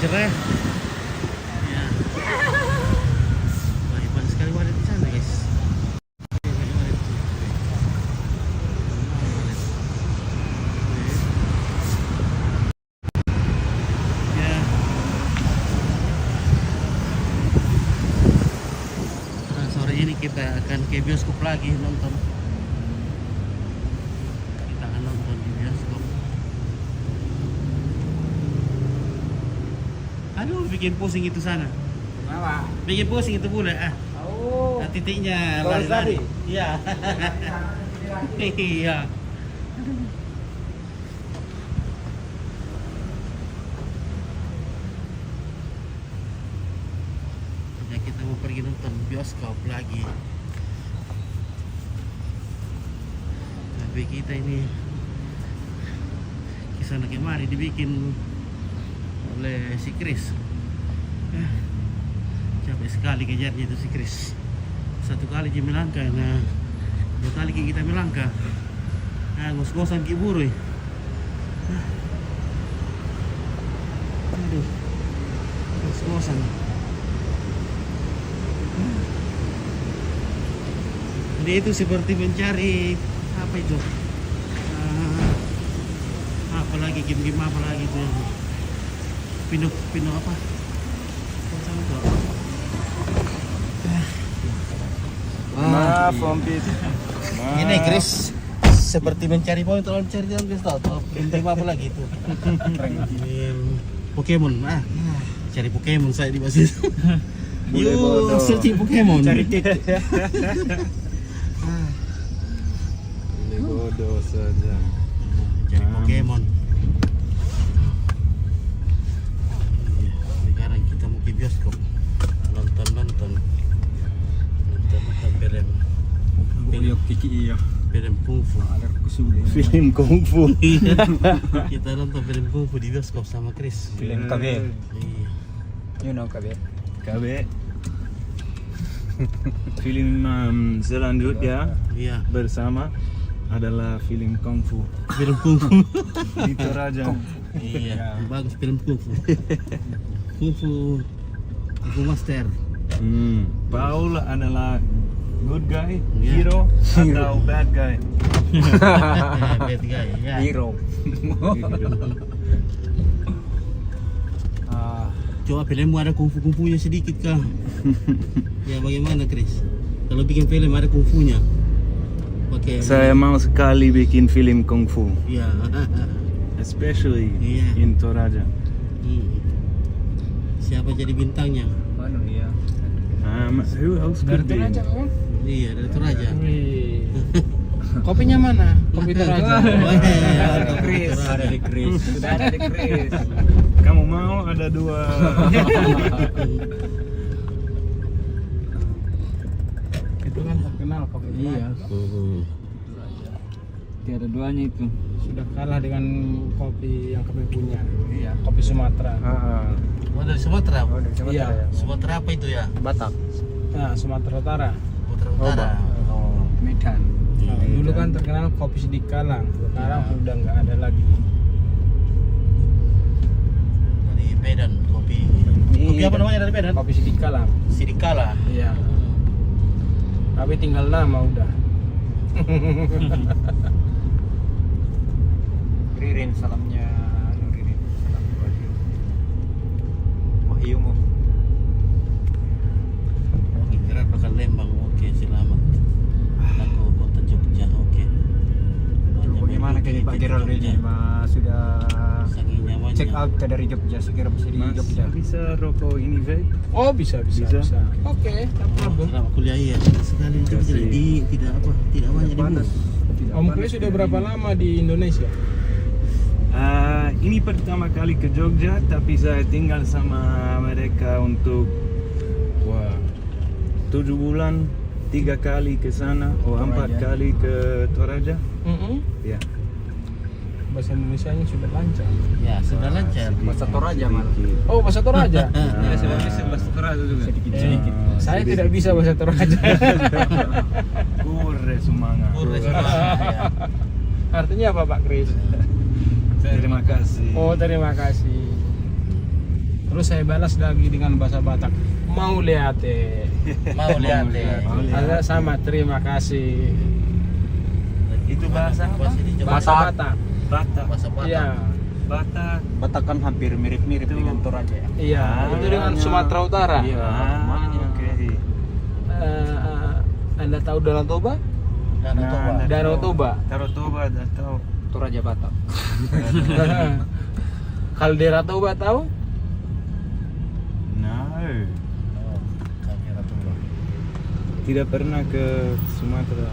cerah. Ya. Wah, hebat sekali walet di sana, guys. Ya. Nah, sore ini kita akan ke bioskop lagi nonton. Kita akan nonton di bioskop. Aduh, bikin pusing itu sana. Kenapa? Bikin pusing itu bule. Oh. Nah, titiknya Lurus lari-lari. tadi? Iya. Iya. Ya, kita mau pergi nonton bioskop lagi. Tapi kita ini kisah kemari dibikin oleh si Chris. Capek sekali kejarnya itu si Chris. Satu kali dia melangkah, nah 2 kali kita melangkah. Nah, ngos-ngosan ki buru. Aduh, ngos-ngosan. Dia itu seperti mencari apa itu? Apa lagi game-game apa lagi itu? Pino apa? Sama itu. Maaf, Om Pit. Ini Chris seperti mencari poin, terlalu mencari dalam Chris tahu game apa lagi itu? Pokemon. Cari Pokemon saya di bawah itu. Yuk, searching Pokemon. Cari titik. Ini bodoh saja. Cari Pokemon. Sekarang kita mau ke bioskop nonton film Boyok kiki iya. film kungfu. Film kungfu. Kita nonton film kungfu di bioskop sama Chris. Film KB. Iya. You know KB. KB. Film selanjutnya Iya. bersama adalah film kungfu. Film kungfu. Di Toraja. Iya, bagus film kungfu. Kungfu master. Paul adalah good guy, Yeah. hero, atau bad guy? Bad guy, ya. Hero. Coba filmmu ada kungfu-kungfunya sedikit kah? Ya bagaimana Chris? Kalau bikin film ada kungfunya? Pakai. Saya mau sekali bikin film kungfu, Ya. especially Yeah. in Toraja. Siapa jadi bintangnya? Anu ya. Who else could be? Iya, dari Toraja. Kopinya mana? Kopi Toraja. Ada Chris. Ada di Chris. Sudah ada di Chris. Kamu mau ada 2? Itu kan terkenal kopi. Iya. Tiada duanya itu. Sudah kalah dengan kopi yang kami punya. Iya. Kopi Sumatera. Oh, dari Sumatera. Iya. Sumatera apa itu ya? Batak. Nah, Sumatera Utara. Sumatera Utara. Oh, Medan. Iya. Dulu kan terkenal kopi Sidikalang. Sekarang udah nggak ada lagi. Dari Medan kopi. Kopi apa namanya dari Medan? Kopi Sidikalang. Sidikala. Iya. Tapi tinggal nama udah. Ririn salamnya Ririn. Salam Wahyu. Wahyu mu. Oke, kira bakal Lembang. Oke, selamat. Aku kota Jogja. Oke. Bagaimana kayaknya Pak Gerald ini? Mas sudah Saking nyamannya. check out dari Jogja, segera bisa di Mas, Jogja. bisa rokok ini vape? Oh bisa. Bisa? Oke, Selama kuliah iya sekali di Jogja. Kasih. Tidak banyak di bus. Om Chris sudah berapa lama di Indonesia? Ini pertama kali ke Jogja, tapi saya tinggal sama mereka untuk 7 bulan, 3 kali ke sana, 4 kali ke Toraja. Ya. Bahasa Indonesianya sudah lancar. Ya, sudah lancar. Bahasa Toraja malah. Sedikit. Oh bahasa Toraja? Ya, sudah bisa bahasa Toraja juga. Sedikit. Saya sedikit. tidak bisa bahasa Toraja. Kurre semangat. Kurre semangat, ya. Artinya apa Pak Chris? Terima kasih. Oh terima kasih. Terus saya balas lagi dengan bahasa Batak. Mau lihat Mau lihat Ada sama terima kasih. Itu bahasa apa? Bahasa Batak. Batak. Bahasa Batak. Iya. Batak. Batak kan hampir mirip-mirip Itu. dengan Toraja ya. Iya, itu dengan Sumatera Utara. Iya. Oke. Anda tahu Danau Toba? Danau Toba. Danau Toba, dah tahu. Toraja Batak. Kaldera Toba tahu? No. Kamera Toba. Tidak pernah ke Sumatera.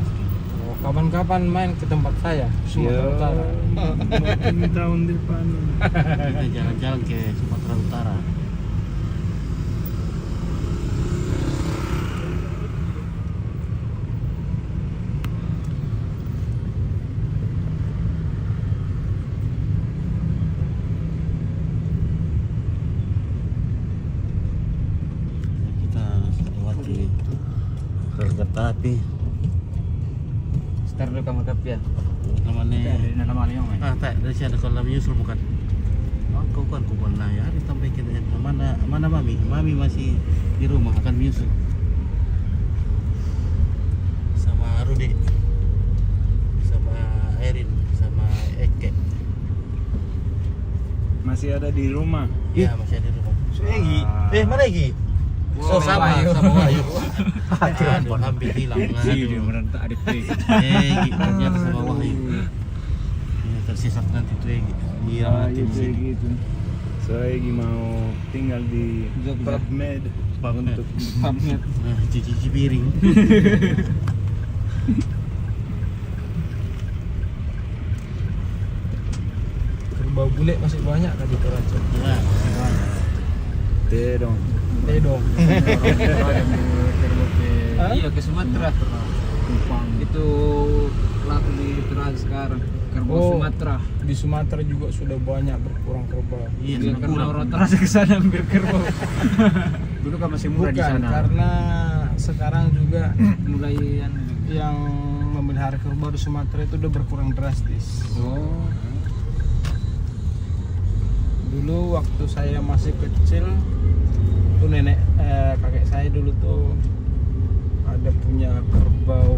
Oh, kapan-kapan main ke tempat saya, Sumatera Ya, Utara. mungkin tahun depan. Kita jalan-jalan ke Sumatera Utara. Kita lewati kereta api. Start dulu kamu tapi ya. Namanya Namanya yang ah tak dari sini kalau menyusul bukan. Oh, kau kan pernah ya ditambahkan mana mami masih di rumah akan menyusul sama Rudi sama Erin sama Eke. Masih ada di rumah. Iya masih ada di rumah. Egi. Mana Egi? Wow, sama Wahyu. sama Wahyu. Aduh hampir hilang. Aduh. merentak adik Egi ternyata sama Wahyu. Ini tersesat nanti tuh Egi. Hilang nanti di sini. Gitu. So Egi mau tinggal di Jogja. PubMed PubMed. untuk Nah, cuci piring. Kerbau bule masih banyak kan di Toraja. Nah, Tedong. Dong. Hah? Iya ke Sumatera. Itu laku di Toraja sekarang. Kerbau Sumatera. Di Sumatera juga sudah banyak berkurang kerbau. iya Dia sama kerbau kurang. Toraja ke sana hampir kerbau. Dulu kan masih murah di Bukan, sana. karena sekarang juga Mulai yang memelihara kerbau di Sumatera itu udah berkurang drastis. Oh. Dulu waktu saya masih kecil, tuh kakek saya dulu tuh ada punya kerbau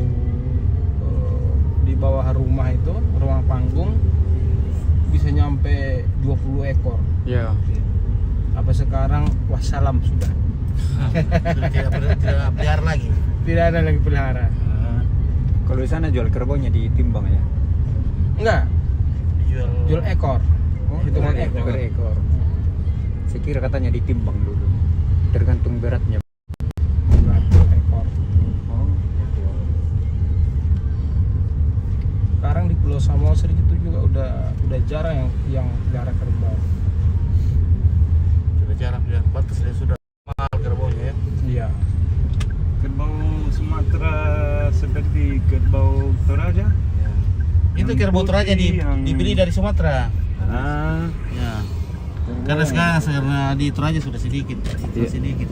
di bawah rumah itu, rumah panggung bisa nyampe 20 ekor. Iya. Apa sekarang wassalam sudah. Sudah tidak pelihara lagi. Tidak ada lagi pelihara. Kalau di sana jual kerbaunya ditimbang ya. Enggak, Dijual jual ekor. Hitungan ekor. Per ekor. Saya kira katanya ditimbang dulu. Tergantung beratnya. Enggak, jual ekor. Oh, gitu. Sekarang di Pulau Samosir itu juga udah jarang yang pelihara kerbau. sudah jarang pelihara batas dia sudah mahal kerbaunya ya. Iya. Kerbau Sumatera seperti kerbau Toraja. Itu Yang kerbau Toraja putih, yang- dibeli dari Sumatera. Ah, Ya. Karena sekarang di Toraja sudah sedikit, Iya. sedikit.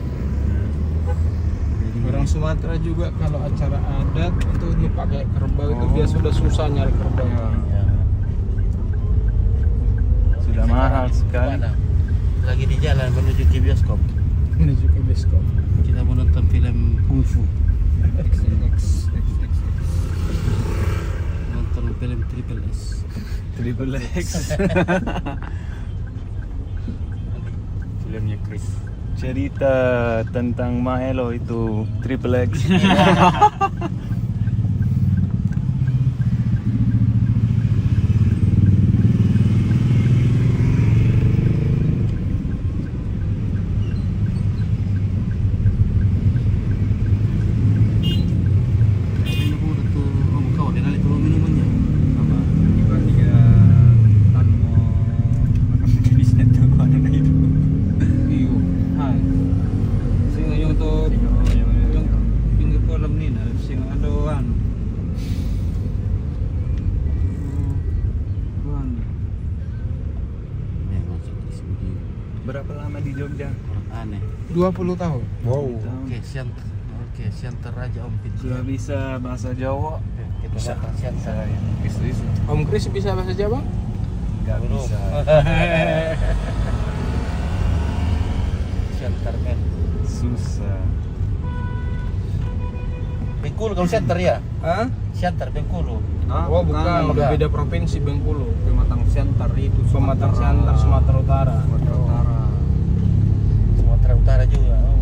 Orang Sumatera juga kalau acara adat itu dipakai kerbau itu dia sudah susah nyari kerbau. Ya. sudah mahal sekali. Mana? Lagi di jalan menuju ke bioskop. Menuju ke bioskop. Kita mau nonton film kungfu. Nonton film Triple S. Triple X. Filmnya Chris. Cerita tentang Maelo itu Triple X. Ini udah tuh, oh kau dia nalik tuh minumannya. Sama juga 3 tan mau jenisnya tuh ada itu. Iyo. Hai. Sing yung to yung pinggir kolam ni na sing ada anu. Nih masuk di sini. Berapa lama di Jogja? Orang aneh. 20 tahun. Wow. Oke, Siantar Raja Om Pit. Sudah bisa bahasa Jawa? Kita datang Siantar. Bisa. Om Kris bisa bahasa Jawa? Enggak Belum. bisa. Bengkulu kamu center ya? Hah? Center Bengkulu. Oh bukan, bukan. beda provinsi Bengkulu. Pematang Siantar itu Pematang Siantar Sumatera Utara. Sumatera Utara. Sumatera Utara juga. Oh.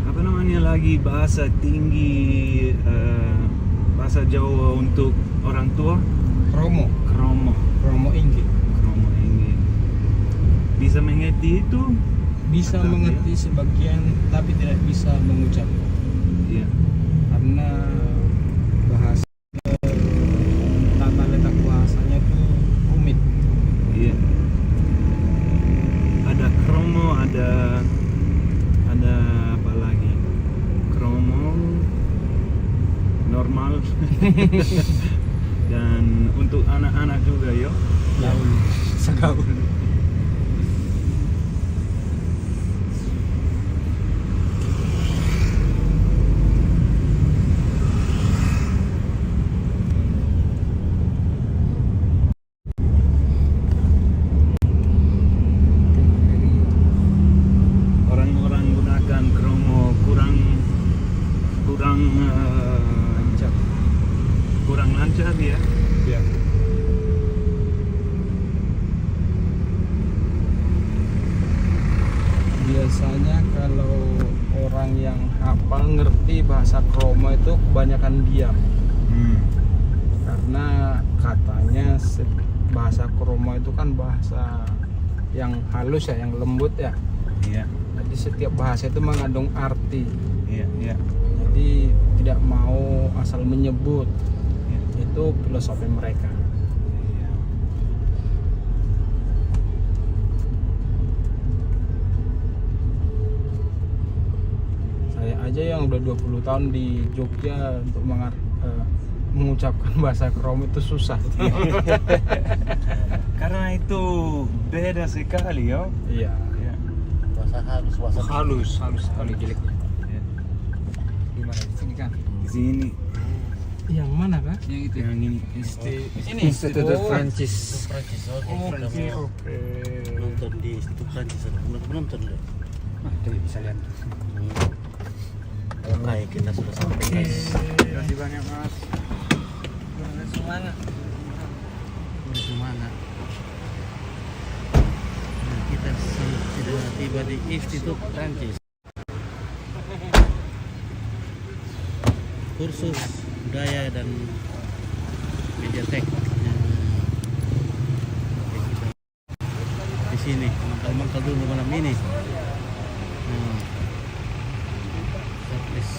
Apa namanya lagi bahasa tinggi bahasa Jawa untuk orang tua? Kromo, Kromo. Kromo Inggi. Kromo ini. Bisa mengerti itu? Bisa Atau mengerti sebagian tapi tidak bisa mengucap. Iya. Karena bahasa tata letak bahasanya itu rumit. Iya. Ada kromo, ada apa lagi? Kromo normal. Dan untuk anak-anak juga yo. Gaul, segaul. Orang-orang gunakan kromo kurang lancar ya. Ya. Biasanya kalau orang yang hafal ngerti bahasa Kromo itu kebanyakan diam. Karena katanya bahasa Kromo itu kan bahasa yang halus ya, yang lembut ya. Iya, Jadi setiap bahasa itu mengandung arti. iya. Jadi tidak mau asal menyebut. Iya. Itu filosofi mereka. Iya. Saya aja yang udah 20 tahun di Jogja untuk mengucapkan bahasa Kromo itu susah. Karena itu beda sekali yo. Iya. Iya. Bahasa halus. Halus sekali jeleknya. Iya. Di mana? Di sini kan? Di sini Yang mana kah? Yang itu. yang ini. Ini Institut oh. Prancis. Prancis. Oke. Oh, Kamu oke. nonton di situ Prancis. Udah nonton deh. Nah, itu bisa lihat. Oke, kita sudah sampai guys. Terima kasih banyak Mas. Semangat. Bersemangat. Nah, kita sudah tiba di Institut Prancis. Kursus budaya dan mediatek. Di sini mangkal dulu malam ini. Nah, surprise.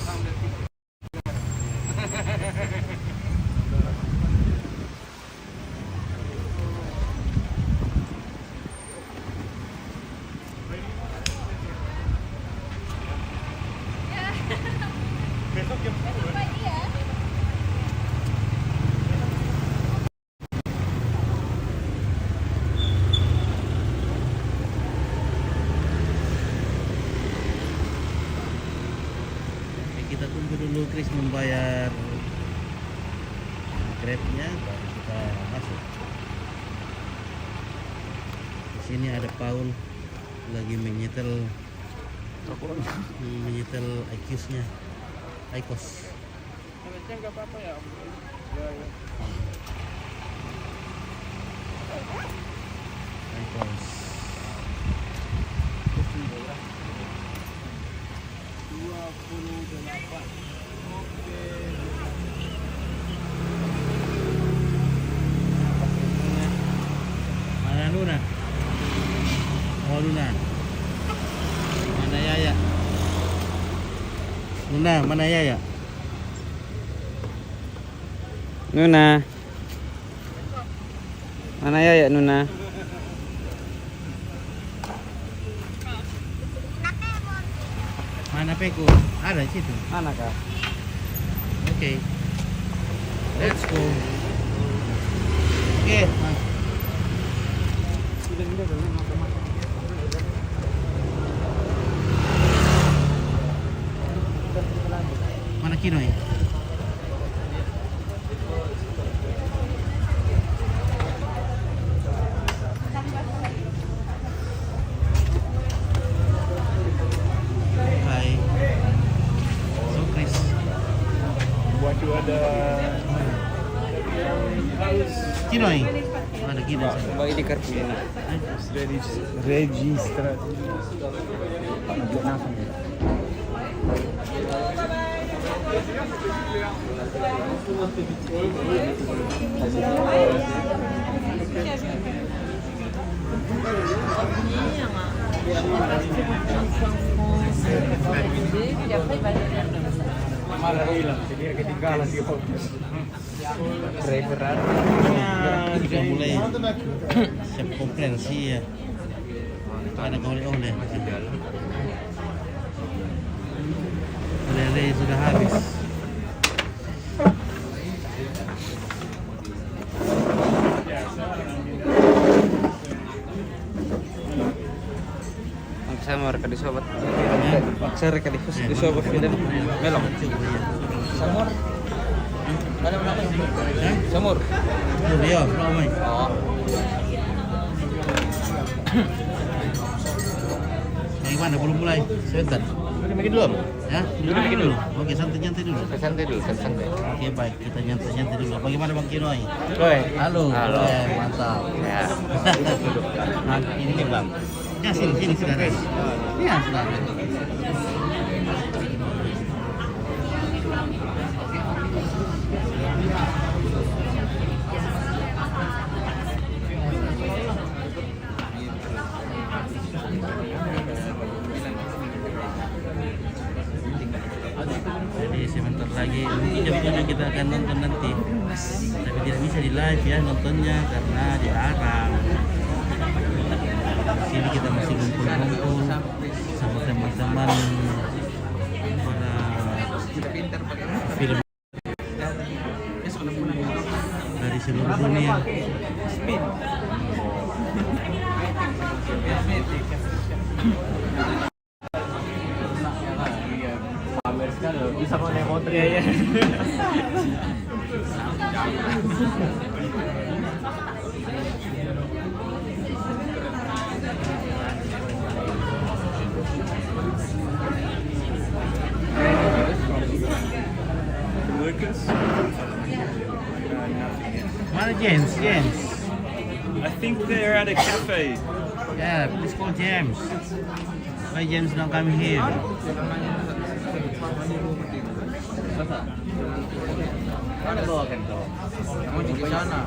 Kita tunggu dulu Chris membayar grabnya baru kita masuk. Di sini ada Paul lagi menyetel IQOS-nya. IQOS. Nggak apa-apa ya. IQOS. 28. Oke. Mana Luna? Oh Luna. Mana Yaya? Luna, mana Yaya? Nuna. Mana ya Nuna? Mana Peko? Ada di situ. Mana kah? Oke. Let's go. Oke. Mana Kinoy? ada Kinoy. Ada kinoy. Bagi di kartu ini. registrat. Ketinggalan di Driveran. Sudah mulai siap konferensi ya. Ada oleh-oleh. Oleh-oleh sudah habis. Sama mereka disobat. Paksa mereka disobat film. Melong. Samur. Ada berapa? Samur. Dia, ramai. Oh. Bagaimana belum mulai? Sebentar. Udah bikin dulu. Ya, Udah bikin dulu. Oke, santai-santai dulu. Santai dulu, santai. Oke, baik. Kita nyantai-nyantai dulu. Bagaimana Bang Kinoy? Oi. Halo. Halo. Mantap. Ya. Nah, ini Bang. Ya, sini sudah. Ya, sudah. Jadi sebentar lagi mungkin jam 7 kita akan nonton nanti, tapi tidak bisa di live ya nontonnya karena dilarang. Di sini kita masih ngumpul-ngumpul sama teman-teman para film dari seluruh dunia. Bisa mau naik motor ya. Lucas? Mana James? I think they're at a cafe. Yeah, please call James. Why James not coming here? Ada bawa kan tuh. Mau di sana.